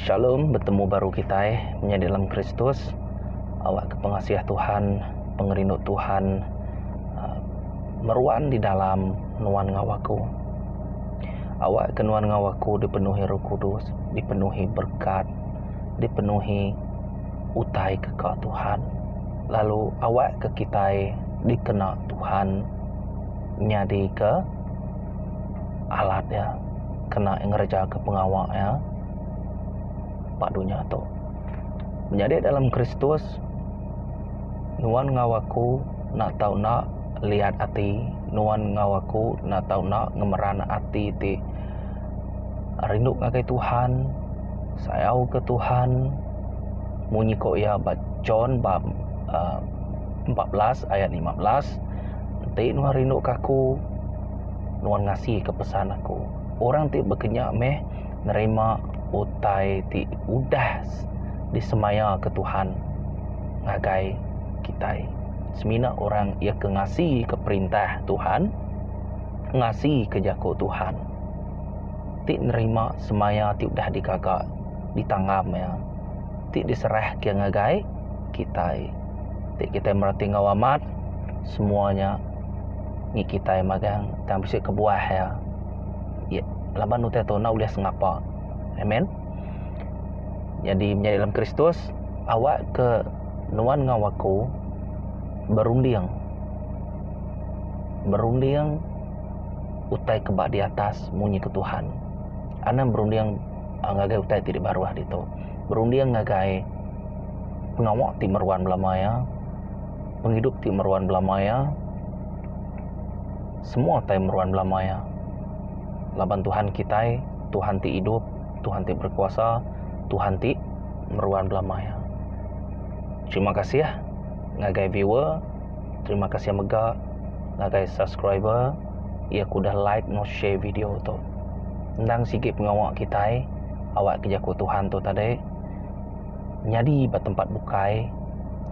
Shalom, bertemu baru kita menjadi dalam Kristus. Awak ke pengasiah Tuhan, pengerinduk Tuhan, meruan di dalam nuan ngawaku. Awak ke nuan ngawaku dipenuhi Roh Kudus, dipenuhi berkat, dipenuhi utai kekal Tuhan. Lalu awak ke kita dikena Tuhan nyadi ke alat ya, kena yang ngerja ke pengawak ya. Pak dunia tu menjadi dalam Kristus nuan ngawaku nak tahu nak lihat hati, nuan ngawaku nak tahu nak ngemeran hati ti rindu ngagai Tuhan, sayau ke Tuhan. Munyi ko ya John bab 14 ayat 15. Ti nuan rindu kaku, nuan ngasih ke pesan aku. Orang ti berkenyak meh nerima utai ti udah disemaya ke Tuhan ngagai kita. Semina orang ia ke ngasih ke perintah Tuhan, ngasih ke jako Tuhan. Ti nerima semaya ti udah dikagak ditanggam ya. Ti diserah ke ngagai kita. Ti kita merati ngawamat semuanya ni kita magang dan bisa kebuah ya. Ya, laban utai tu na ulias ngapa. Amen. Jadi menjadi dalam Kristus, awak ke nuan ngawaku berunding utai kebak di atas munyi ke Tuhan. Ana berunding ngagai utai ti di baruah dito. Berunding ngagai pengawak ti meruan belamaya, penghidup ti meruan belamaya. Semua tai meruan belamaya. Laban Tuhan kita, Tuhan ti hidup, Tuhan ti berkuasa, Tuhan ti meruan belamaya. Terima kasih ya ngagai viewer, terima kasih mega ngagai subscriber, ia kudah like no share video tu. Ndang sikit pengawak kita, awak kejaku Tuhan tu tadi. Nyadi ba tempat bukai,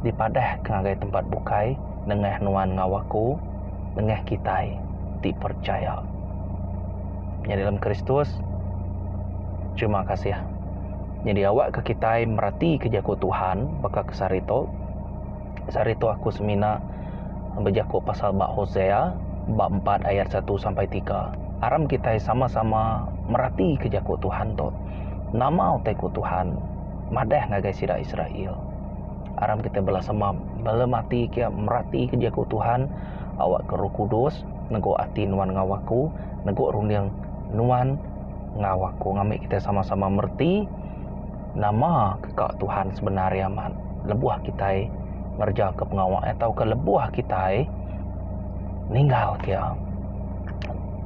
dipadah ngagai tempat bukai dengah nuan ngawaku, dengah kita ti percaya. Jadi dalam Kristus, terima kasih ya. Jadi awak ke kita merati kejaku Tuhan, baka ke sarito aku semina berjaku pasal bab Hosea bab 4 ayat 1 sampai 3. Aram kita sama-sama merati kejaku Tuhan tu. Nama uteku Tuhan madah ngagai sida Israel. Aram kita belasama belemati kia merati kejaku Tuhan, awak ke Roh Kudus nego ati nuan ngawaku, nego runding nuan ngawaku, ngambil kita sama-sama merti nama kekak Tuhan sebenarnya man. Lebuah kita ngerja ke pengawak atau ke lebuah kita ninggal kia.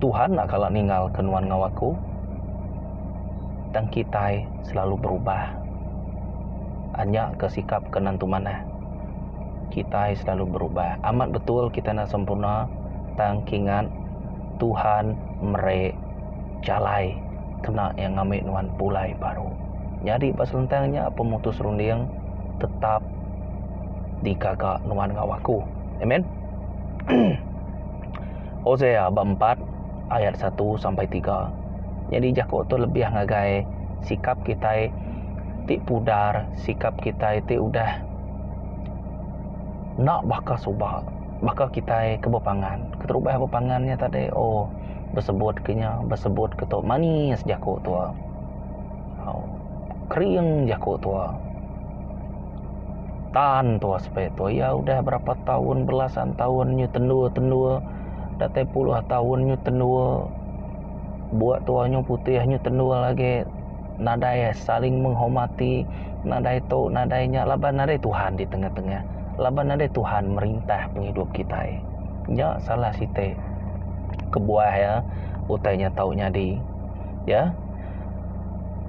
Tuhan nak kalau ninggal ke nuan ngawaku, dan kita selalu berubah. Hanya ke sikap kenantu mana. Kita selalu berubah. Amat betul kita nak sempurna tangkingan Tuhan mere jalai kena yang ngambil nuan pulai baru. Jadi paselentangnya pemutus runding tetap dikagak nuan ngawaku. Amen. Hosea bab 4 ayat 1 sampai 3. Jadi jako tu lebih ngagai sikap kita ti pudar, sikap kita ti udah nak bakal subah, bakal kita kebepangan. Keterubah bepangannya tadi bersebut ketok manis jako tua. Kering jako tua. Tan tua sampai tua. Ya udah berapa tahun, belasan tahun nyu tendua. Datai puluh tahun nyu tendua. Buat tuanya putih nyu tendua lagi. Nadai saling menghormati. Nadai tu, nadainya. Laban nadai Tuhan di tengah-tengah. Laban nadai Tuhan merintah penghidup kita. Ya salah site. Kebuah ya. Utainya tau nyadi. Ya.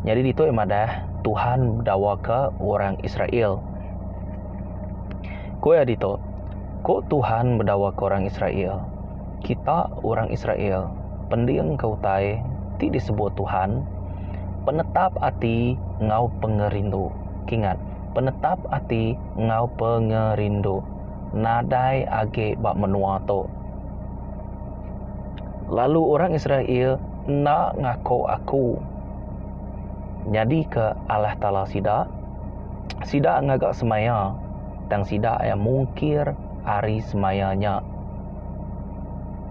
Jadi itu emadah Tuhan berdawa ke orang Israel. Ko ya dito. Ko Tuhan berdawa ke orang Israel. Kita orang Israel. Pendiang kau tai ti disebut Tuhan. Penetap hati ngau pengerindu. Ingat, penetap hati ngau pengerindu. Nadai age bab menua to. Lalu orang Israel nak ngaku aku. Jadi ke Allah Ta'ala sida ngagak semaya dan sida yang mungkir hari semayanya.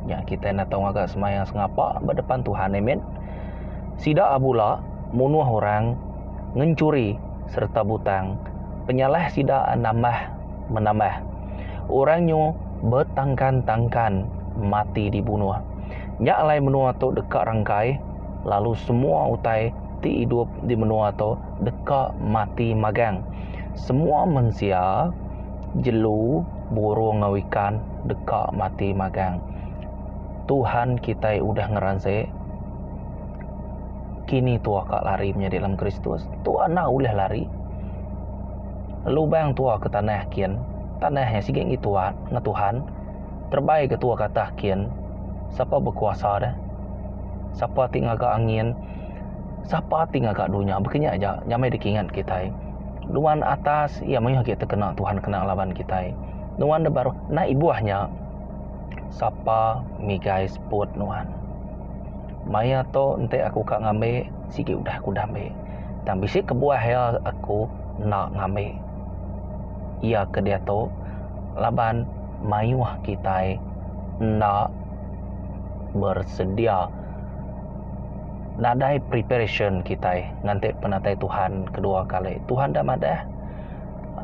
Ya, kita nak tahu agak semaya sengapa berdepan Tuhan, amen. Sida abula munuh orang, ngencuri serta butang. Penyalah sida menambah. Orangnya bertangkan-tangkan mati dibunuh. Nyak lai menua tu dekat rangkai, lalu semua utai ti hidup di menua tu dekat mati magang. Semua manusia jelu burung ngawikan dekat mati magang. Tuhan kita udah ngeransai kini tua kak lari menjadi dalam Kristus. Tua nak boleh lari. Lubang tua ke tanah kian. Tanahnya sigeng itu nge Tuhan. Terbaik ke tua kata kian. Siapa berkuasa dah? Siapa tinggal ke angin? Siapa tinggal ke dunia? Berkenyak aja. Nyamai dikingat kita. Luan atas, ya mayuh kita kena Tuhan kena lawan kita. Luan baru nak ibuahnya. Siapa mi guys put nuan. Maya to ente aku kak ngambil, sikit udah aku dambe. Dan bisik kebuah ya aku nak ngambil. Ia ke dia to laban mayuh kita nak bersedia. Nadai preparation kita nanti penatai Tuhan kedua kali. Tuhan dah madah.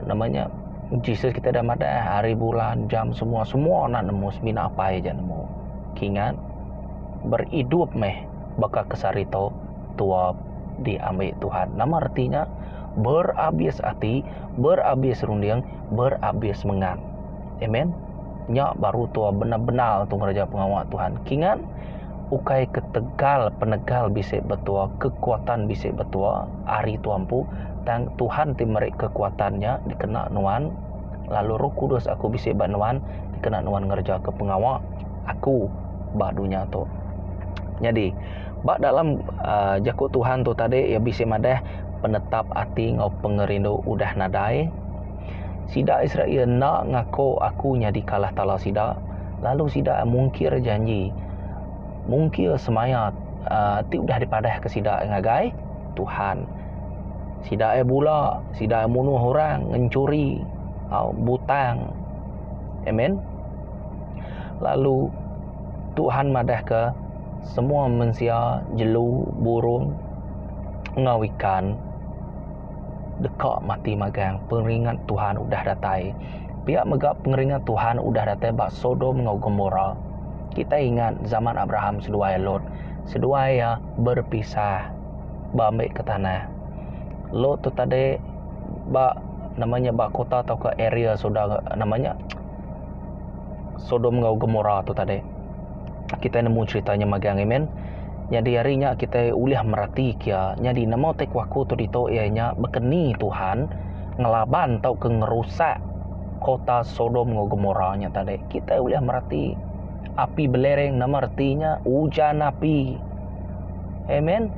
Namanya Jesus kita dah madah hari bulan jam semua nak nemu semina apa aja nemu. Kingat beridup meh baka kesarito tua diambil Tuhan. Nama artinya berabis hati, berabis rundiang, berabis mengan. Amen. Nya baru tua benar-benar tu ngeraja pengawal Tuhan. Kingat ukai ketegal penegal bisik betua, kekuatan bisik betua hari tuampu dan Tuhan timerik kekuatannya dikena nuan, lalu Roh Kudus aku bisik bat nuan dikena nuan ngerja ke pengawal aku badunya tu. Jadi bak dalam jakut Tuhan tu tadi ya bisik madah penetap hati ngau pengerindu udah nadai. Sida Israel nak ngaku aku nyadi kalah tala sida, lalu sida mungkir janji. Mungkin semaya ti udah dipadah ke sida ngagai Tuhan. Sida bula, sida munuh orang, ngencuri, butang. Amen. Lalu Tuhan madah ke semua manusia jelu burung ngawikan dekat mati magang. Pengeringat Tuhan udah datai. Pihak megak pengeringat Tuhan udah datai bak Sodom ngau Gomora. Kita ingat zaman Abraham seduai Lot. Seduai ya berpisah. Bambik ke tanah. Lot tu tadi bak namanya bak kota atau ke area sudah namanya Sodom ngau Gomora tu tadi. Kita nemu ceritanya magang, amen. Jadi harinya kita uliah merati kia. Jadi nama tek waku tu dito ianya bekeni Tuhan ngelaban tau ke ngerusak kota Sodom ngau Gomora nya tadi. Kita uliah merati api belereng nama artinya hujan api. Amen.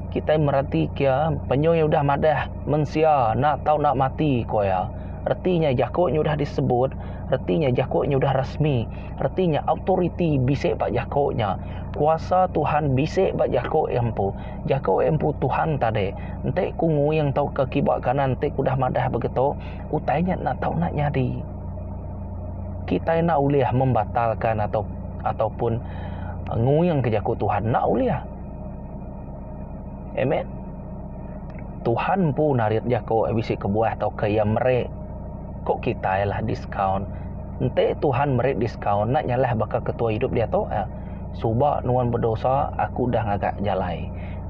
Kita merhati kia penyonya udah madah mensia nak tahu nak mati koya. Artinya jakoknya udah disebut, artinya jakoknya udah resmi, artinya autoriti bisik pak jakoknya. Kuasa Tuhan bisik pak jakok empu. Jakok empu Tuhan tadi. Ente kungu yang tahu ke kibak kanan ente udah madah begitu, utainya nak tahu nak nyadi. Kita nak uliah membatalkan ataupun nguyang ke jakut Tuhan nak uliah. Amen. Tuhan pun narik jakut bisik kebuah atau ke yang merek. Kok kita lah diskaun. Ente Tuhan merek diskaun nak nyalah bakal ketua hidup dia tu. Subak nuan berdosa aku dah ngagak jalai.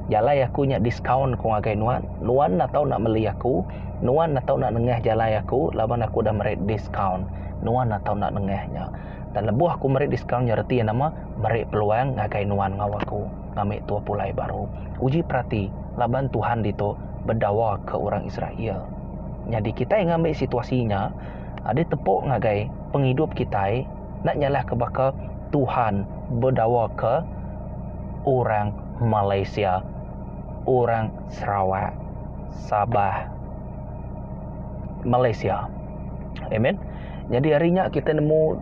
Jalai aku nyak diskaun ku ngagai nuan. Nuan nak tahu nak beli aku. Nuan nak tahu nak nengah jalai aku. Laban aku dah merek diskaun. Nuan nak tahu nak nengahnya. Dan lebuh aku merek diskaun nyerti nama merek peluang ngagai nuan ngawaku. Ngamik tua pulai baru. Uji perhati. Laban Tuhan dito berdawa ke orang Israel. Jadi kita yang ngambil situasinya. Ada tepuk ngagai penghidup kita. Nak nyalah ke bakal Tuhan berdawa ke orang Malaysia, orang Sarawak, Sabah, Malaysia. Amen. Jadi harinya kita nemu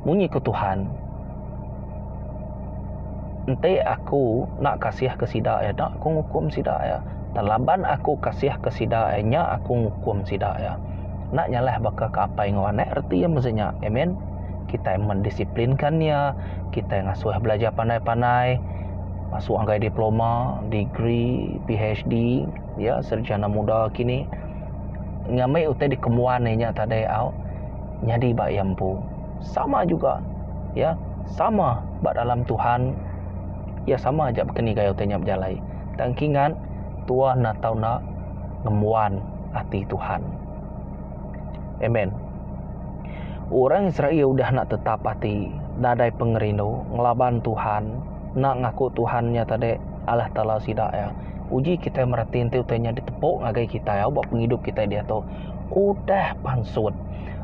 bunyi ke Tuhan. ente aku nak kasih ke sida ya, nak aku ngukum sida ya. Talaban aku kasih ke sida nya aku ngukum sida ya. Nak nyalah baka ke apa yang wane erti ya maksudnya. Amen. Kita yang mendisiplinkannya, kita yang ngasuh belajar pandai-pandai, masuk angkai diploma, degree, PhD, ya sarjana muda kini. Ngamai utai di kemuan nya tadi au nyadi bak yampu. Sama juga ya, sama bak dalam Tuhan. Ya sama aja begini gaya utai nya berjalai. Tangkingan tua na tau na ngemuan hati Tuhan. Amen. Orang Israel udah nak tetap hati, nadai pengerindu, ngelaban Tuhan, nak ngaku Tuhannya tadi Allah Ta'ala sidak ya. Uji kita merhatiin tu tanya ditepuk ngagai kita ya, buat penghidup kita dia tu. Udah pansut.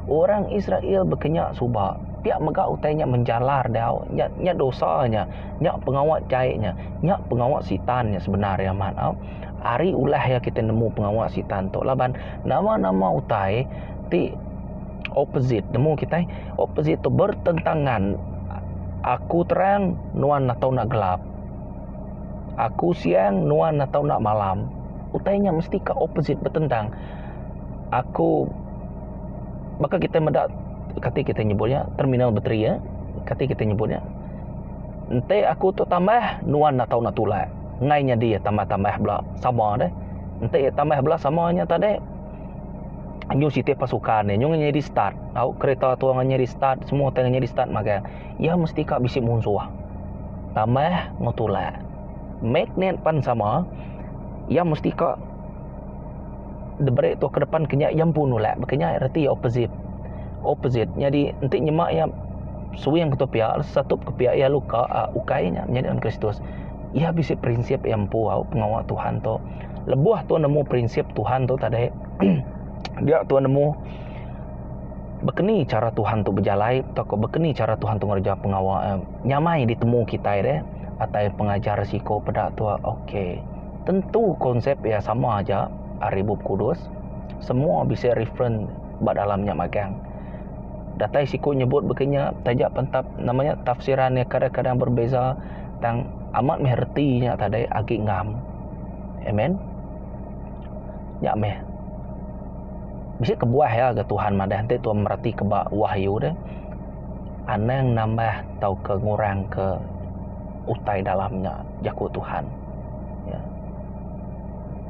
Orang Israel berkenyak subak. Piak megak utainya menjalar dah. Nya dosanya, nya pengawat cairnya, nya pengawat sitannya sebenarnya mana. Hari ulah ya kita nemu pengawat sitan tu. Laban nama-nama utai ti opposite, nemu kita opposite tu bertentangan. Aku terang, nuan atau nak gelap. Aku siang, nuan atau nak malam. Utainya mesti ke opposite, bertentang. Aku maka kita mendak kata kita nyebutnya terminal bateri ya. Kata kita nyebutnya ente aku tu tambah nuan atau nak tulak. Ngainya dia tambah-tambah belah sama deh. Ente tambah belah samanya tadi. Nyu siti pasukan ni, nyu nyari start. Au kereta tu nyari start, semua tengah nyari start maka ya mesti kak bisik musuh. Tambah ngotulak. Magnet pan sama. Ya mesti kak debreak tu ke depan kenya yang punulak. Makanya erti opposite. Opposite. Jadi nanti nyemak yang suwi yang ketopia satu kepia ya luka ukainya menjadi Kristus. Ya bisa prinsip yang puau pengawal Tuhan tu. Lebuh tu nemu prinsip Tuhan tu tadi. Dia tu nemu bekeni cara Tuhan tu berjalai, atau bekeni cara Tuhan tu ngerja pengawal nyamai ditemu kita deh atau pengajar risiko pada tu. Okey. Tentu konsep ya sama aja Aribub Kudus. Semua bisa reference bak dalamnya magang. Datai siku nyebut bekenya tajak pentap namanya tafsirannya kadang-kadang berbeza tang amat mengertinya tadi agi ngam. Amen. Ya meh. Bisa kebuah ya ke Tuhan madah nanti Tuhan merhati ke wahyu deh. Anang nambah tau ke ngurang ke utai dalamnya jaku Tuhan. Ya.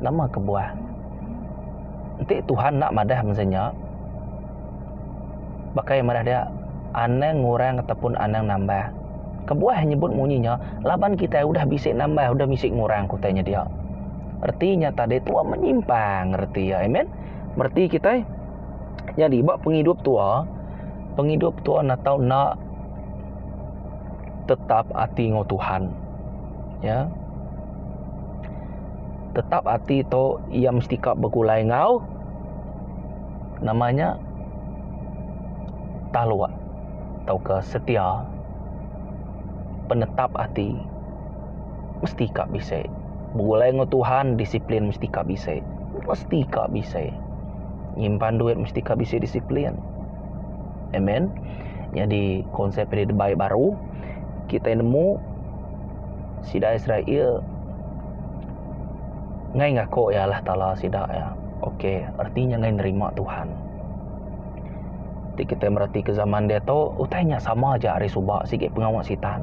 Nama kebuah. Nanti Tuhan nak madah misalnya bakai madah dia anang ngurang ataupun anang nambah. Kebuah nyebut munyinya laban kita udah bisik nambah, udah bisik ngurang kutanya dia. Artinya tadi tua menyimpang, ngerti ya, amen. Berarti kita jadi bak penghidup tua nak tahu nak tetap hati ngo Tuhan. Ya. Tetap hati tu ia mesti kak bergulai ngau. Namanya talwa atau ke setia. Penetap hati mesti kak bisa. Bergulai ngo Tuhan, disiplin mesti kak bisa. Mesti kak bisa. Nyimpan duit mesti kak bisa disiplin. Amen. Jadi konsep ini baik baru kita nemu sida Israel ngai ngaku ya Allah Ta'ala sida ya. Okey, artinya ngai nerima Tuhan. Jadi kita merhati ke zaman dia tu utainya sama aja hari subak sikit pengawal sitan.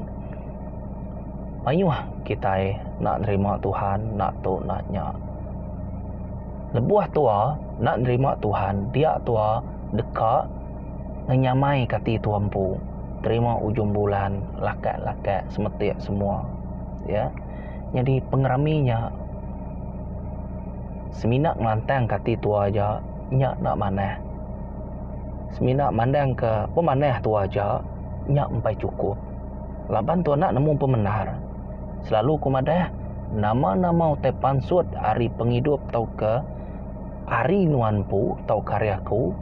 Ayuh kita nak nerima Tuhan, nak tu naknya. Lebuah tua nak nerima Tuhan, dia tua dekat ngenyamai kati Tuhan pu. Terima ujung bulan, lakat-lakat semetik semua. Ya. Jadi pengeraminya seminak melantang kati tua aja nyak nak manah. Seminak mandang ke pemanah tua aja nyak empai cukup. Laban tua nak nemu pemenar. Selalu kumadah nama-nama utai pansut hari penghidup tau ke hari nuanpu tau karyaku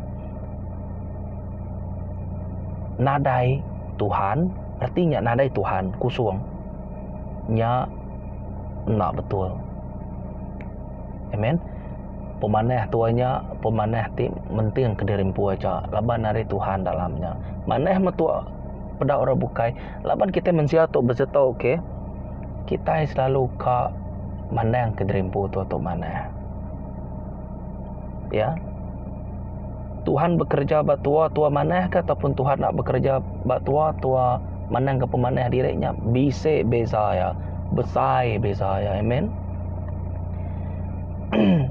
nadai Tuhan, artinya nadai Tuhan kusung nya nak betul. Amen. Pemanah tuanya, pemanah ti menting kederimpu aja laban hari Tuhan dalamnya. Manah metua pada orang bukai laban kita mensia tu berserta okey. kita selalu ka mandang ke dreampu tu atau mana. Ya. Tuhan bekerja buat tua mana ke, ataupun Tuhan nak bekerja buat tua mandang ke pemanah direknya, bisik beza ya, besar beza ya. Amen.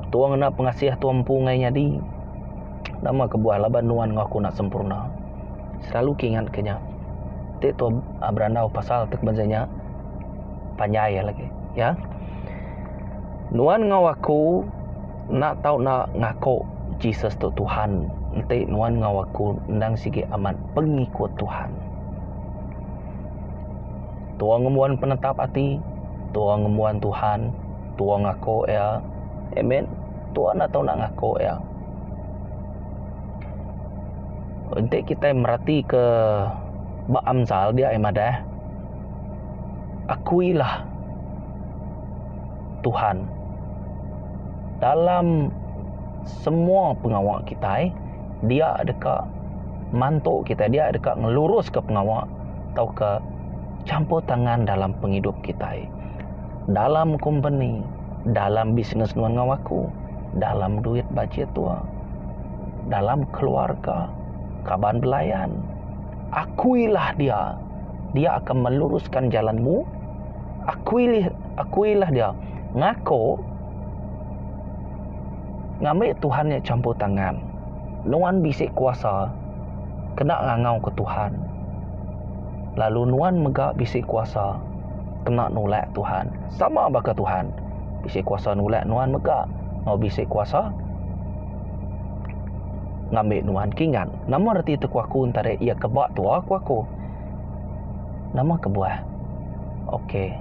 Tuang nak pengasih Tuan pu ngai nyadi. Nama kebuah laban nuan ngaku nak sempurna. Selalu kingat kenya. Tik tu berandau pasal tek benzanya panjai lagi, ya. Nuan ngawaku nak tahu nak ngaku Jesus tu Tuhan. Nanti nuan ngawaku ndang sigi amat pengikut Tuhan. Tuang ngemuan penetap hati, tuang ngemuan Tuhan, tuang ngaku ya. Amen. Tuan nak tahu nak ngaku ya. Untuk kita merhati ke Bak Amsal dia imadah. Akuilah Tuhan dalam semua pengawak kita. Dia dekat mantuk kita, dia dekat ngelurus ke pengawak atau ke campur tangan dalam penghidup kita. Dalam company, dalam bisnes nuan ngawaku, dalam duit budget tua, dalam keluarga, kaban belayan. Akuilah dia. Dia akan meluruskan jalanmu. Akuilah dia. Ngaku ngambil Tuhan yang campur tangan. Nuan bisik kuasa kena ngangau ke Tuhan. Lalu nuan megak bisik kuasa kena nolak Tuhan. Sama baka Tuhan. Bisik kuasa nolak nuan megak. Mau bisik kuasa ngambil nuan kingan. Nama reti tu kuaku antara ia kebak tua kuaku. Nama kebuah. Okey.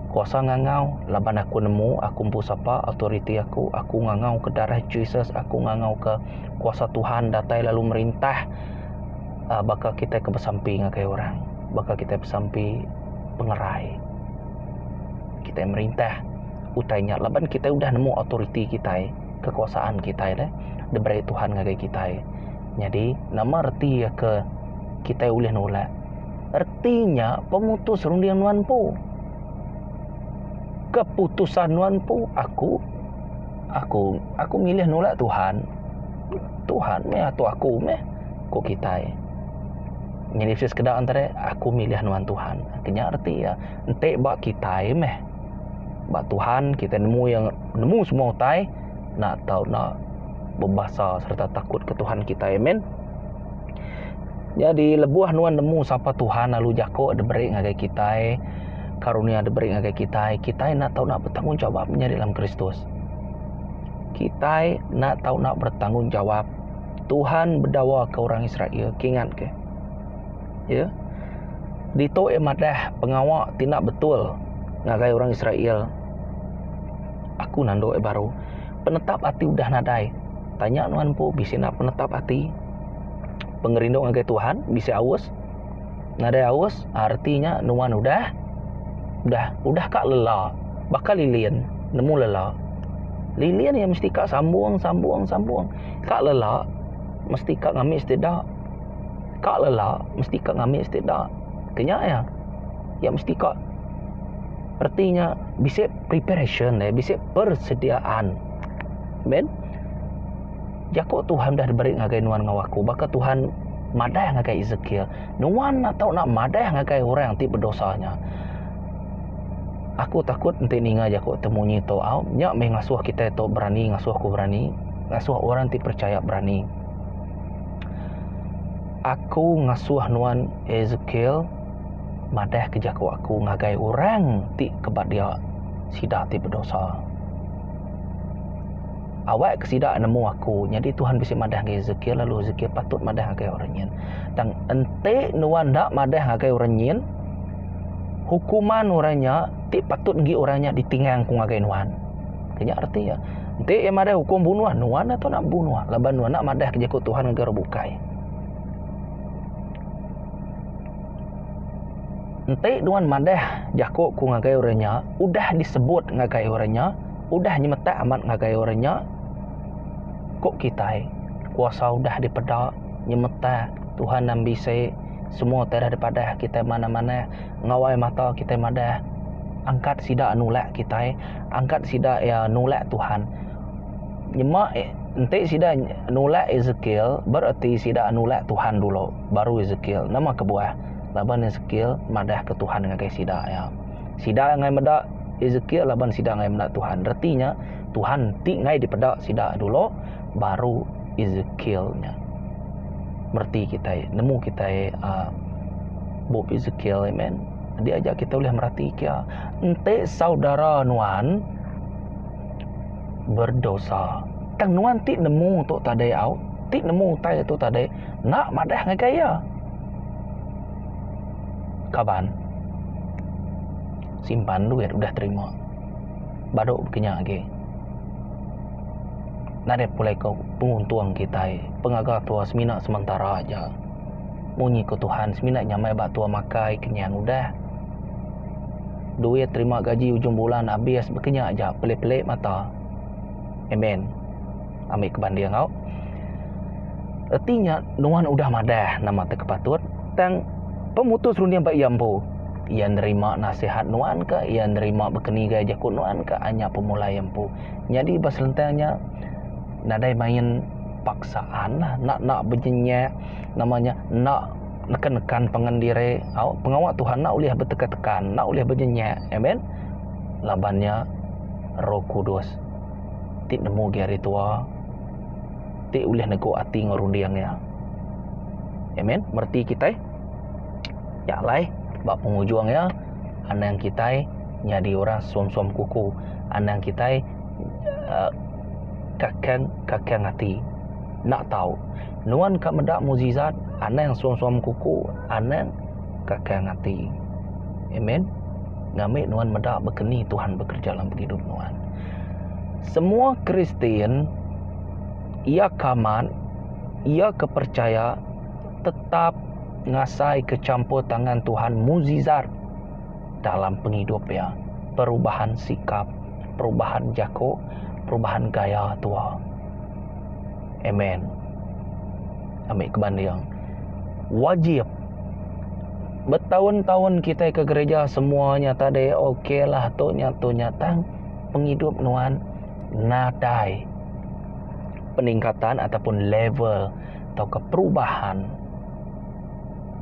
Kuasa ngangau, laban aku nemu, aku mpu sapa autoriti aku ngangau ke darah Jesus, aku ngangau ke kuasa Tuhan datai lalu merintah. Bakal kita ke bersampi ngakai orang, bakal kita bersampi pengerai. Kita merintah utainya, laban kita udah nemu autoriti kita, kekuasaan kita dah, diberi Tuhan ngakai kita. Jadi nama erti ya ke kita boleh nolak. Artinya pemutus rundian nuan pu. Keputusan nuan pu aku milih nolak Tuhan meh atau aku meh ko kita. Jadi sekedar antara aku milih nuan Tuhan. Akhirnya arti ya ente bak kita meh bak Tuhan kita nemu semua utai nak tahu nak berbahasa serta takut ke Tuhan kita. Amen. Jadi lebuah nuan nemu siapa Tuhan lalu jako ada beri ngagai kita. Karunia ada beri ngagai kita nak tahu nak bertanggungjawabnya dalam Kristus. Kita nak tahu nak bertanggungjawab. Tuhan berdawa ke orang Israel, kingat ke? Ya. Dito madah pengawak tindak betul ngagai orang Israel. Aku nando baru penetap hati udah nadai. Tanya nuan pu bisa nak penetap hati. Pengerindu ngagai Tuhan bisa awas. Nadai awas artinya nuan udah kak lelah, bakal lilian nemu lelah. Lilian yang mesti kak sambung. Kak lelah mesti kak ngambil istidak. Kak lelah mesti kak ngambil istidak. Kenyak ya. Ya mesti kak. Artinya bisa preparation bisa persediaan. Ben. Jako Tuhan dah diberi ngagai nuan ngawaku, baka Tuhan madah ngagai Ezekiel. Nuan atau nak madah ngagai orang yang ti berdosanya. Aku takut nanti ninga jako temunyi to au nyak meh ngasuh kita to berani, ngasuh aku berani, ngasuh orang ti percaya berani. Aku ngasuh nuan Ezekiel madah ke jako aku ngagai orang ti kebat dia sidak ti berdosa. Awak kesidak nemu aku, jadi Tuhan bisa madah ke Ezekiel, lalu Ezekiel patut madah ngagai orangnya. Dan ente nuan dak madah ngagai orangnya, hukuman orangnya ti patut ngi orangnya ditinggang ku ngagai nuan. Kenya arti ya. Ente yang madah hukum bunuhan nuan atau nak bunuh, laban nuan nak madah ke jako Tuhan ngagai bukai. Ente nuan madah jako ku ngagai orangnya, udah disebut ngagai orangnya, udah nyemetak amat ngagai orangnya. Kok kita kuasa udah dipedak nyemetak Tuhan nan bisa semua tiada daripada kita mana-mana ngawai mata kita madah angkat sida nolak kita, angkat sida ya nolak Tuhan. Nyema ente sida nolak Ezekiel, berarti sida nolak Tuhan dulu, baru Ezekiel. Nama kebuah laban Ezekiel madah ke Tuhan ngagai sida ya. Sida ngai madah Ezekiel laban sida ngai madah Tuhan. Artinya Tuhan ti ngai dipedak sida dulu, baru Ezekielnya. Merti kita nemu kita Bob Ezekiel, amen. Dia ajak kita boleh merhati kia ente saudara nuan berdosa. Tang nuan ti nemu untuk tadai au, ti nemu tai tu tadai nak madah ngai gaya. Kaban simpan duit udah terima. Badok berkenyak lagi. Nade pulai kau penguntuang kita, pengagal tua semina sementara aja. Munyi ke Tuhan semina nyamai bak tua makai kenyang udah. Duit terima gaji ujung bulan habis berkenyak aja, pelik-pelik mata. Amen. Ambil kebandian kau. Artinya nuan udah madah nama terkepatut. Tang pemutus rundiang bak yampu. Ia nerima nasihat nuan ke, ia nerima berkeni gaya jakut nuan ke, hanya pemulai yampu. Jadi bas lentangnya nadai main paksaan lah, nak berjenyak namanya, nak nekan-nekan pengendiri, pengawak Tuhan nak ulih bertekan-tekan, nak ulih berjenyak, amen. Labannya Roh Kudus ti nemu gari tua, ti ulih nego ati ngorundiangnya, amen. Merti kita ya lai bak pengujuangnya, anang kita nyadi orang suam-suam kuku, anang kita kakang hati nak tahu nuan kak medak mukjizat, anang suam-suam kuku, anang kakang hati, amen. Ngamik nuan medak berkeni Tuhan bekerja dalam hidup nuan. Semua Kristian ia kaman, ia kepercaya tetap ngasai kecampur tangan Tuhan mukjizat dalam penghidup ya, perubahan sikap, perubahan jako, perubahan gaya tua, amen. Ambil kebandiang wajib bertahun-tahun kita ke gereja semuanya tadi okey lah tu nyata penghidup nuan nadai peningkatan ataupun level atau keperubahan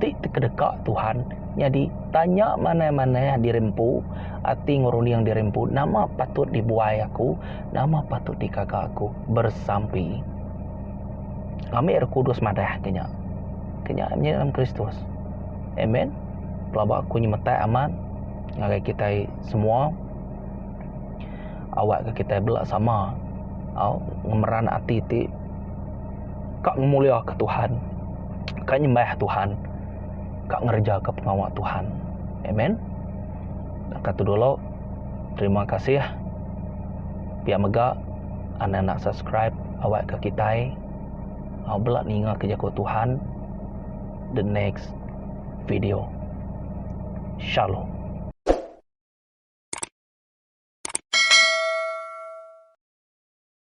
ti terdekat Tuhan. Jadi tanya mana-mana yang dirempu, ati nguruni yang dirempu, nama patut dibuai aku, nama patut dikagak aku bersampi. Kami Roh Kudus madah kenya dalam Kristus, amen. Pelabak aku nyemetai aman ngagai kita semua, awak ke kita belak sama, ngemeran hati ti kak ngemulia ke Tuhan, kak nyembah Tuhan, kak ngerja ke pengawak Tuhan, amen. Kata dulu, terima kasih pihak megak anda nak subscribe awak ke kita, belak ninga kerja ke Tuhan the next video. Shalom.